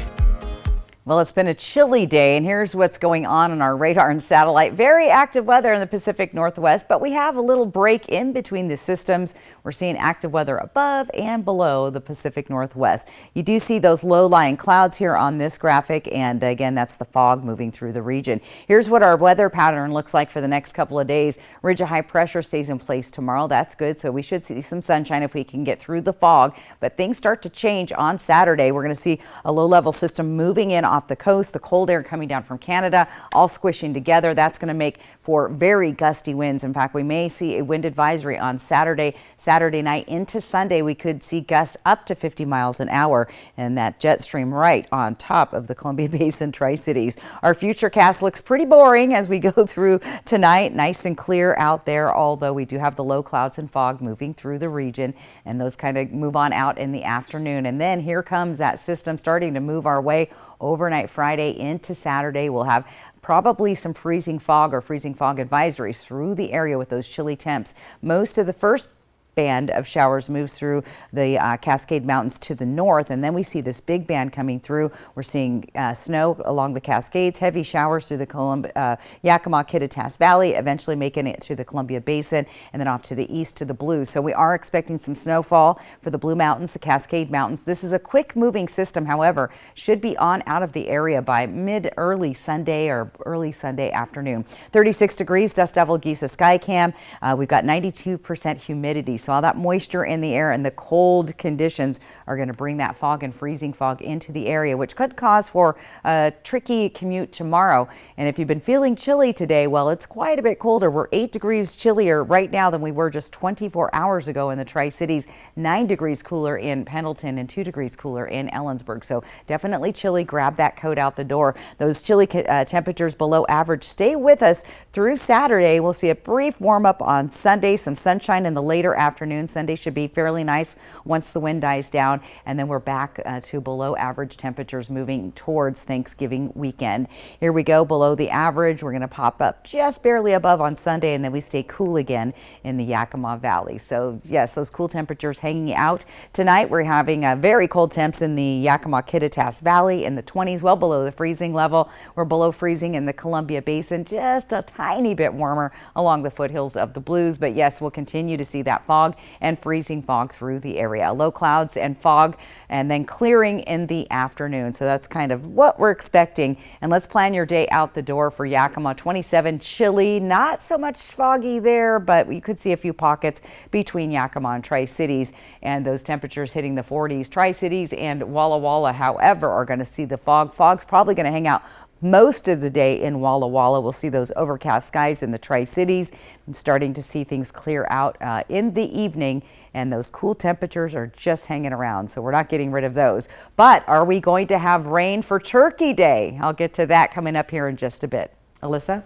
Well, it's been a chilly day, and here's what's going on our radar and satellite. Very active weather in the Pacific Northwest, but we have a little break in between the systems. We're seeing active weather above and below the Pacific Northwest. You do see those low-lying clouds here on this graphic, and again, that's the fog moving through the region. Here's what our weather pattern looks like for the next couple of days. Ridge of high pressure stays in place tomorrow. That's good, so we should see some sunshine if we can get through the fog, but things start to change on Saturday. We're going to see a low-level system moving in off the coast, the cold air coming down from Canada, all squishing together. That's going to make for very gusty winds. In fact, we may see a wind advisory on Saturday night into Sunday. We could see gusts up to 50 miles an hour, and that jet stream right on top of the Columbia Basin Tri-Cities. Our futurecast looks pretty boring as we go through tonight. Nice and clear out there, although we do have the low clouds and fog moving through the region, and those kind of move on out in the afternoon. And then here comes that system starting to move our way overnight Friday into Saturday. We'll have probably some freezing fog or freezing fog advisories through the area with those chilly temps. Most of the first band of showers moves through the Cascade Mountains to the north, and then we see this big band coming through. We're seeing snow along the Cascades, heavy showers through the Yakima Kittitas Valley, eventually making it to the Columbia Basin, and then off to the east to the Blues. So we are expecting some snowfall for the Blue Mountains, the Cascade Mountains. This is a quick moving system, however, should be on out of the area by early Sunday or early Sunday afternoon. 36 degrees, Dust Devil Giza Skycam. We've got 92% humidity. So all that moisture in the air and the cold conditions are going to bring that fog and freezing fog into the area, which could cause for a tricky commute tomorrow. And if you've been feeling chilly today, well, it's quite a bit colder. We're 8 degrees chillier right now than we were just 24 hours ago in the Tri-Cities, 9 degrees cooler in Pendleton and 2 degrees cooler in Ellensburg. So definitely chilly. Grab that coat out the door. Those chilly temperatures below average stay with us through Saturday. We'll see a brief warm up on Sunday, some sunshine in the later afternoon. Sunday should be fairly nice once the wind dies down, and then we're back to below average temperatures moving towards Thanksgiving weekend. Here we go, below the average. We're going to pop up just barely above on Sunday, and then we stay cool again in the Yakima Valley. So yes, those cool temperatures hanging out tonight. We're having very cold temps in the Yakima Kittitas Valley in the 20s, well below the freezing level. We're below freezing in the Columbia Basin, just a tiny bit warmer along the foothills of the Blues. But yes, we'll continue to see that fog and freezing fog through the area. Low clouds and fog, and then clearing in the afternoon. So that's kind of what we're expecting. And let's plan your day out the door for Yakima. 27 chilly, not so much foggy there, but you could see a few pockets between Yakima and Tri-Cities, and those temperatures hitting the 40s. Tri-Cities and Walla Walla, however, are going to see the fog. Fog's probably going to hang out most of the day in Walla Walla. We'll see those overcast skies in the Tri-Cities and starting to see things clear out in the evening. And those cool temperatures are just hanging around, so we're not getting rid of those. But are we going to have rain for Turkey Day? I'll get to that coming up here in just a bit. Alyssa?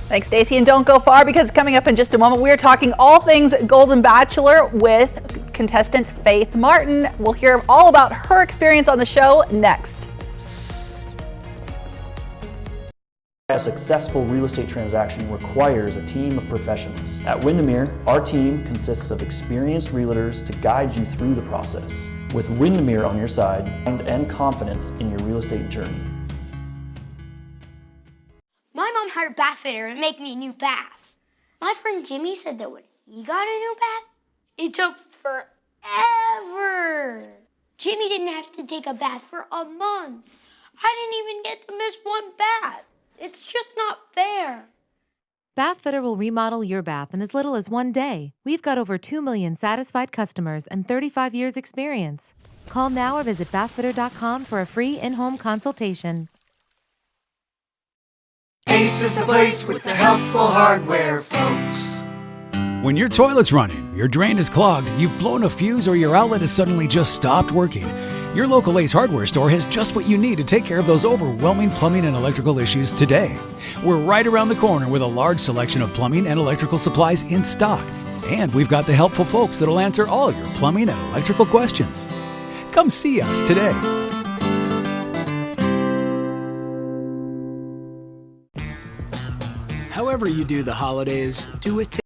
Thanks, Stacey, and don't go far because coming up in just a moment, we're talking all things Golden Bachelor with contestant Faith Martin. We'll hear all about her experience on the show next. A successful real estate transaction requires a team of professionals. At Windermere, our team consists of experienced realtors to guide you through the process. With Windermere on your side and confidence in your real estate journey. My mom hired a bath fitter to make me a new bath. My friend Jimmy said that when he got a new bath, it took forever. Jimmy didn't have to take a bath for a month. I didn't even get to miss one bath. It's just not fair. Bath Fitter will remodel your bath in as little as 1 day. We've got over 2 million satisfied customers and 35 years experience. Call now or visit bathfitter.com for a free in-home consultation. Ace is the place with the helpful hardware, folks. When your toilet's running, your drain is clogged, you've blown a fuse, or your outlet has suddenly just stopped working, your local Ace Hardware store has just what you need to take care of those overwhelming plumbing and electrical issues today. We're right around the corner with a large selection of plumbing and electrical supplies in stock. And we've got the helpful folks that'll answer all your plumbing and electrical questions. Come see us today. However you do the holidays, do it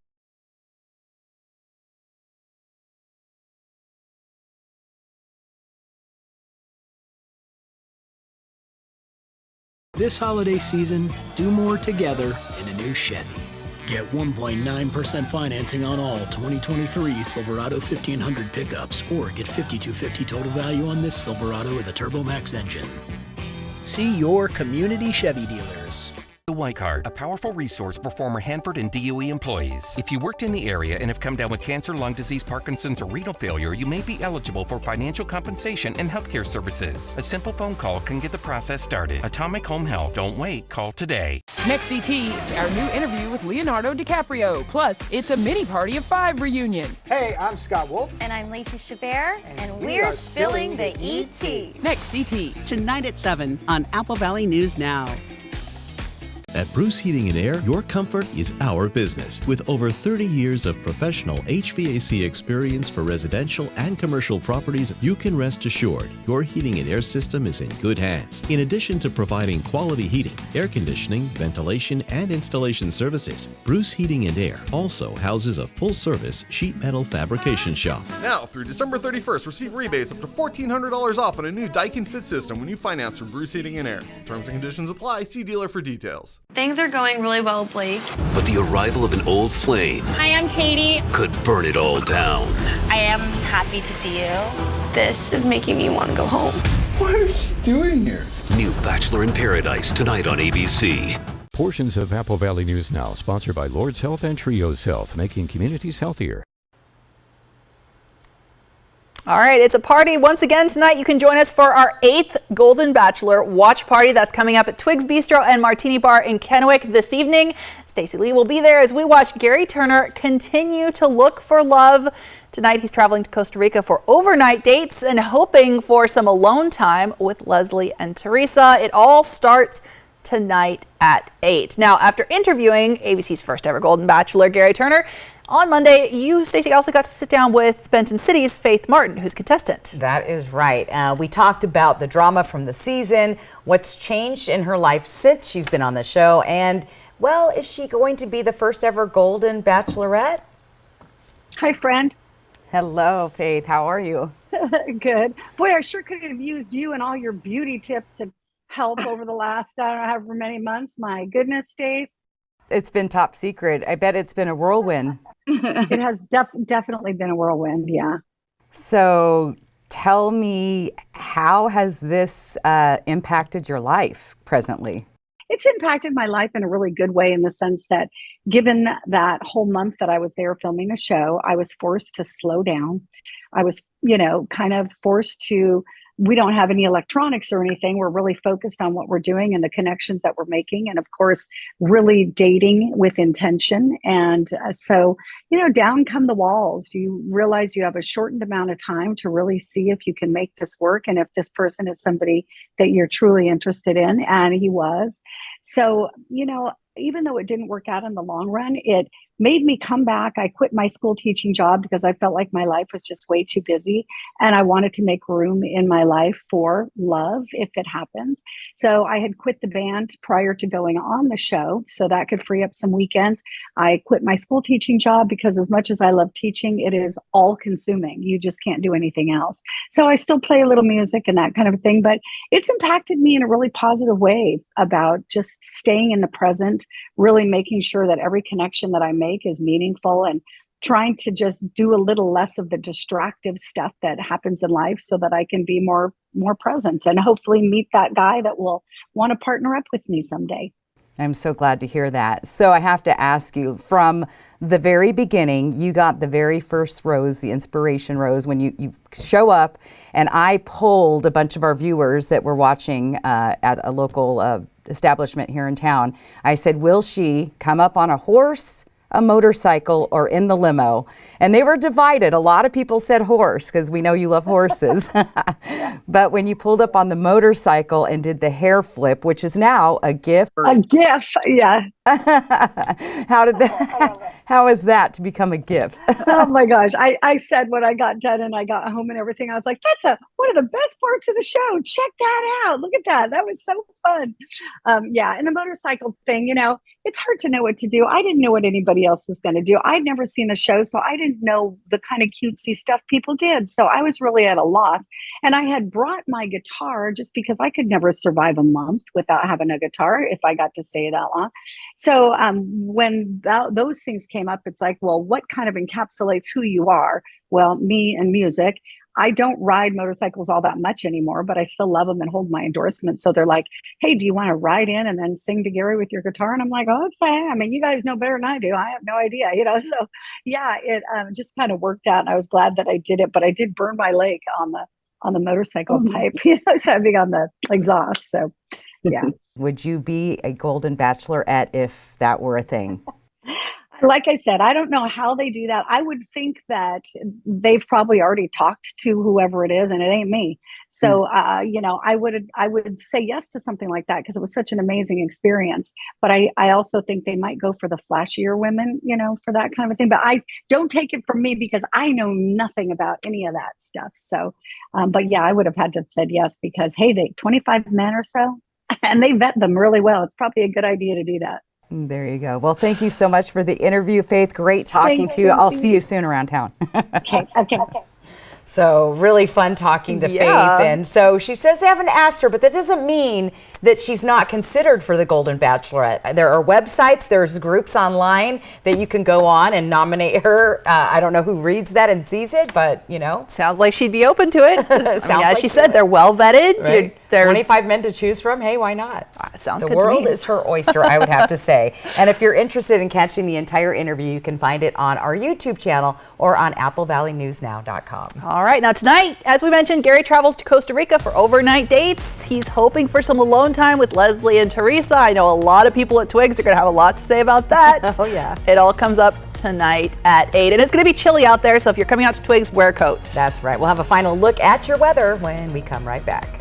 This holiday season, do more together in a new Chevy. Get 1.9% financing on all 2023 Silverado 1500 pickups, or get $5,250 total value on this Silverado with a TurboMax engine. See your community Chevy dealers. The White Card, a powerful resource for former Hanford and DOE employees. If you worked in the area and have come down with cancer, lung disease, Parkinson's, or renal failure, you may be eligible for financial compensation and healthcare services. A simple phone call can get the process started. Atomic Home Health. Don't wait. Call today. Next ET, our new interview with Leonardo DiCaprio. Plus, it's a mini Party of 5 reunion. Hey, I'm Scott Wolf. And I'm Lacey Chabert. And we're spilling the ET. Next ET. Tonight at 7 on Apple Valley News Now. At Bruce Heating and Air, your comfort is our business. With over 30 years of professional HVAC experience for residential and commercial properties, you can rest assured your heating and air system is in good hands. In addition to providing quality heating, air conditioning, ventilation, and installation services, Bruce Heating and Air also houses a full-service sheet metal fabrication shop. Now, through December 31st, receive rebates up to $1,400 off on a new Daikin Fit system when you finance through Bruce Heating and Air. Terms and conditions apply. See dealer for details. Things are going really well, Blake. But the arrival of an old flame Hi, I'm Katie. could burn it all down. I am happy to see you. This is making me want to go home. What is she doing here? New Bachelor in Paradise tonight on ABC. Portions of Apple Valley News Now, sponsored by Lord's Health and Trios Health, making communities healthier. All right, it's a party once again tonight. You can join us for our 8th Golden Bachelor watch party. That's coming up at Twiggs Bistro and Martini Bar in Kennewick this evening. Stacey Lee will be there as we watch Gary Turner continue to look for love. Tonight he's traveling to Costa Rica for overnight dates and hoping for some alone time with Leslie and Teresa. It all starts tonight at 8. Now, after interviewing ABC's first ever Golden Bachelor, Gary Turner, on Monday, you, Stacey, also got to sit down with Benton City's Faith Martin, who's contestant. That is right. We talked about the drama from the season, what's changed in her life since she's been on the show, and, well, is she going to be the first ever Golden Bachelorette? Hi, friend. Hello, Faith. How are you? Good. Boy, I sure could have used you and all your beauty tips and help over the last, I don't know, however many months. My goodness, Stace. It's been top secret. I bet it's been a whirlwind. It has definitely been a whirlwind, yeah. So tell me, how has this impacted your life presently? It's impacted my life in a really good way, in the sense that given that whole month that I was there filming a show, I was forced to slow down. I was, kind of forced to we don't have any electronics or anything. We're really focused on what we're doing and the connections that we're making. And of course, really dating with intention. And so, down come the walls. You realize you have a shortened amount of time to really see if you can make this work. And if this person is somebody that you're truly interested in. And he was. So, even though it didn't work out in the long run, it made me come back. I quit my school teaching job because I felt like my life was just way too busy. And I wanted to make room in my life for love if it happens. So I had quit the band prior to going on the show so that could free up some weekends. I quit my school teaching job because as much as I love teaching, it is all consuming. You just can't do anything else. So I still play a little music and that kind of thing, but it's impacted me in a really positive way about just staying in the present, really making sure that every connection that I make is meaningful and trying to just do a little less of the distractive stuff that happens in life so that I can be more present and hopefully meet that guy that will want to partner up with me someday. I'm so glad to hear that. So I have to ask you, from the very beginning, you got the very first rose, the inspiration rose, when you show up, and I polled a bunch of our viewers that were watching at a local establishment here in town. I said, will she come up on a horse, a motorcycle, or in the limo? And they were divided. A lot of people said horse because we know you love horses. But when you pulled up on the motorcycle and did the hair flip, which is now a GIF. A GIF, yeah. How is that to become a GIF? Oh my gosh. I said when I got done and I got home and everything, I was like, that's one of the best parts of the show. Check that out. Look at that. That was so fun. And the motorcycle thing, it's hard to know what to do. I didn't know what anybody else was going to do. I'd never seen the show, so I didn't know the kind of cutesy stuff people did. So I was really at a loss. And I had brought my guitar just because I could never survive a month without having a guitar if I got to stay that long. So when those things came up, it's like, well, what kind of encapsulates who you are? Well, me and music. I don't ride motorcycles all that much anymore, but I still love them and hold my endorsement. So they're like, hey, do you want to ride in and then sing to Gary with your guitar? And I'm like, okay. I mean, you guys know better than I do. I have no idea, So yeah, it just kind of worked out. And I was glad that I did it, but I did burn my leg on the motorcycle pipe, having on the exhaust. So yeah. Would you be a Golden Bachelorette if that were a thing? Like I said, I don't know how they do that. I would think that they've probably already talked to whoever it is, and it ain't me. So, I would say yes to something like that because it was such an amazing experience. But I also think they might go for the flashier women, for that kind of a thing. But I don't take it from me because I know nothing about any of that stuff. So, but yeah, I would have had to have said yes because, hey, they 25 men or so, and they vet them really well. It's probably a good idea to do that. There you go. Well, thank you so much for the interview, Faith. Great talking to you. I'll see you soon around town. Okay. So really fun talking to Faith. And so she says they haven't asked her, but that doesn't mean that she's not considered for the Golden Bachelorette. There are websites, there's groups online that you can go on and nominate her. I don't know who reads that and sees it, but Sounds like she'd be open to it. As she said, they're well vetted. Right? 25 men to choose from. Hey, why not? Sounds good to me. The world is her oyster, I would have to say. And if you're interested in catching the entire interview, you can find it on our YouTube channel or on AppleValleyNewsNow.com. All right, now tonight, as we mentioned, Gary travels to Costa Rica for overnight dates. He's hoping for some alone time with Leslie and Teresa. I know a lot of people at Twigs are going to have a lot to say about that. Oh, yeah. It all comes up tonight at 8. And it's going to be chilly out there, so if you're coming out to Twigs, wear a coat. That's right. We'll have a final look at your weather when we come right back.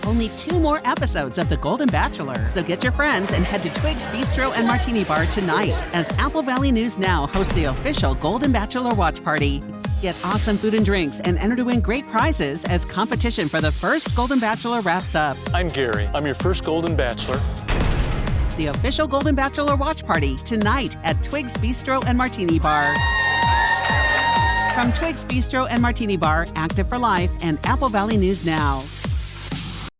Only 2 more episodes of The Golden Bachelor. So get your friends and head to Twigs Bistro and Martini Bar tonight as Apple Valley News Now hosts the official Golden Bachelor watch party. Get awesome food and drinks and enter to win great prizes as competition for the first Golden Bachelor wraps up. I'm Gary. I'm your first Golden Bachelor. The official Golden Bachelor watch party tonight at Twigs Bistro and Martini Bar. From Twigs Bistro and Martini Bar, Active for Life, and Apple Valley News Now.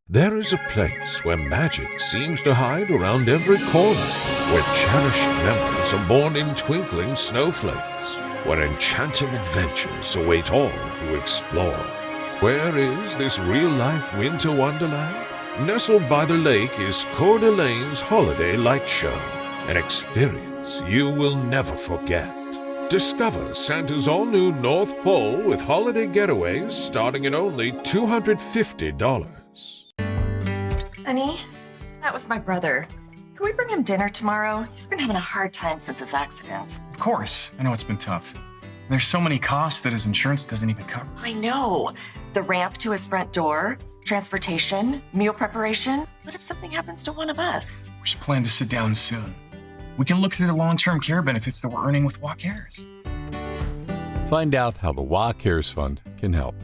There is a place where magic seems to hide around every corner, where cherished memories are born in twinkling snowflakes, where enchanting adventures await all who explore. Where is this real-life winter wonderland? Nestled by the lake is Coeur d'Alene's Holiday Light Show, an experience you will never forget. Discover Santa's all-new North Pole with holiday getaways starting at only $250. Honey, that was my brother. Can we bring him dinner tomorrow? He's been having a hard time since his accident. Of course. I know it's been tough. There's so many costs that his insurance doesn't even cover. I know. The ramp to his front door, transportation, meal preparation. What if something happens to one of us? We should plan to sit down soon. We can look through the long-term care benefits that we're earning with WA Cares. Find out how the WA Cares Fund can help.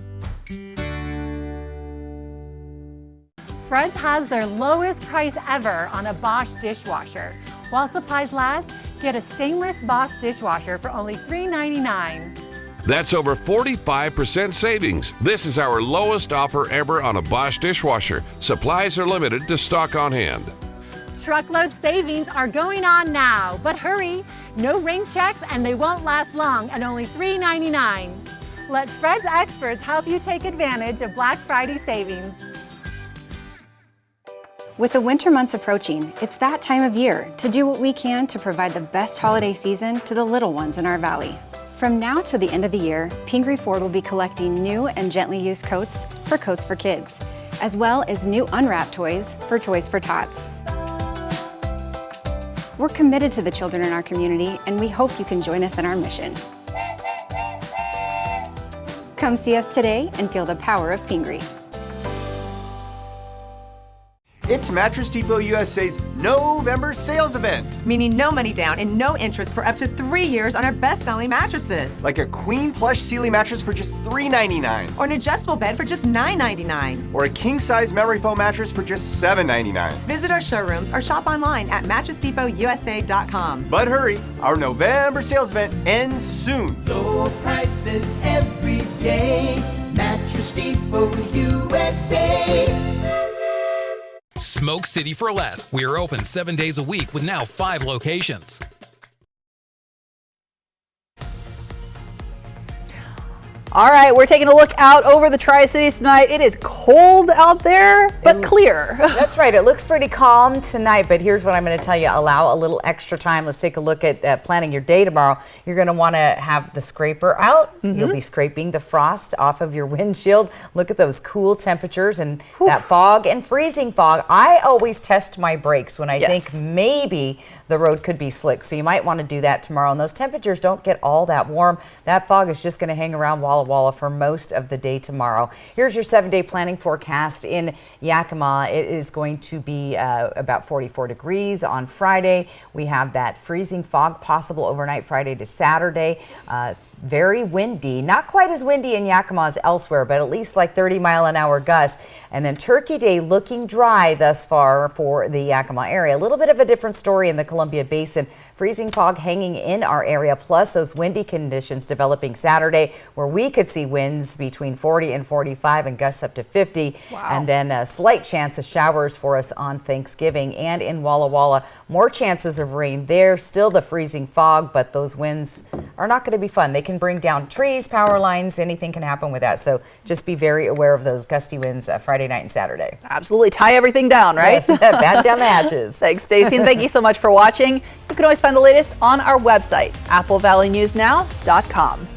Fred's has their lowest price ever on a Bosch dishwasher. While supplies last, get a stainless Bosch dishwasher for only $3.99. That's over 45% savings. This is our lowest offer ever on a Bosch dishwasher. Supplies are limited to stock on hand. Truckload savings are going on now, but hurry! No rain checks and they won't last long at only $3.99. Let Fred's experts help you take advantage of Black Friday savings. With the winter months approaching, it's that time of year to do what we can to provide the best holiday season to the little ones in our valley. From now to the end of the year, Pingree Ford will be collecting new and gently used coats for Kids, as well as new unwrapped toys for Toys for Tots. We're committed to the children in our community, and we hope you can join us in our mission. Come see us today and feel the power of Pingree. It's Mattress Depot USA's November sales event. Meaning no money down and no interest for up to 3 years on our best-selling mattresses. Like a queen plush Sealy mattress for just $3.99. Or an adjustable bed for just $9.99. Or a king-size memory foam mattress for just $7.99. Visit our showrooms or shop online at MattressDepotUSA.com. But hurry, our November sales event ends soon. Low prices every day. Mattress Depot USA. Smoke City for Less. We are open 7 days a week with now 5 locations. All right, we're taking a look out over the Tri-Cities tonight. It is cold out there, but clear. That's right. It looks pretty calm tonight, but here's what I'm going to tell you. Allow a little extra time. Let's take a look at planning your day tomorrow. You're going to want to have the scraper out. You'll be scraping the frost off of your windshield. Look at those cool temperatures and that fog and freezing fog. I always test my brakes when I think maybe the road could be slick. So you might want to do that tomorrow. And those temperatures don't get all that warm. That fog is just going to hang around Walla Walla for most of the day tomorrow. Here's your 7-day planning forecast in Yakima. It is going to be about 44 degrees on Friday. We have that freezing fog possible overnight Friday to Saturday. Very windy, not quite as windy in Yakima as elsewhere, but at least like 30-mile-an-hour gusts. And then Turkey Day looking dry thus far for the Yakima area. A little bit of a different story in the Columbia Basin. Freezing fog hanging in our area, plus those windy conditions developing Saturday, where we could see winds between 40 and 45 and gusts up to 50. And then a slight chance of showers for us on Thanksgiving. And in Walla Walla, more chances of rain there. Still the freezing fog, but those winds are not going to be fun. They can bring down trees, power lines, anything can happen with that. So just be very aware of those gusty winds Friday night and Saturday. Absolutely. Tie everything down, right? Yes, batten down the hatches. Thanks, Stacy, and thank you so much for watching. You can always find the latest on our website, AppleValleyNewsNow.com.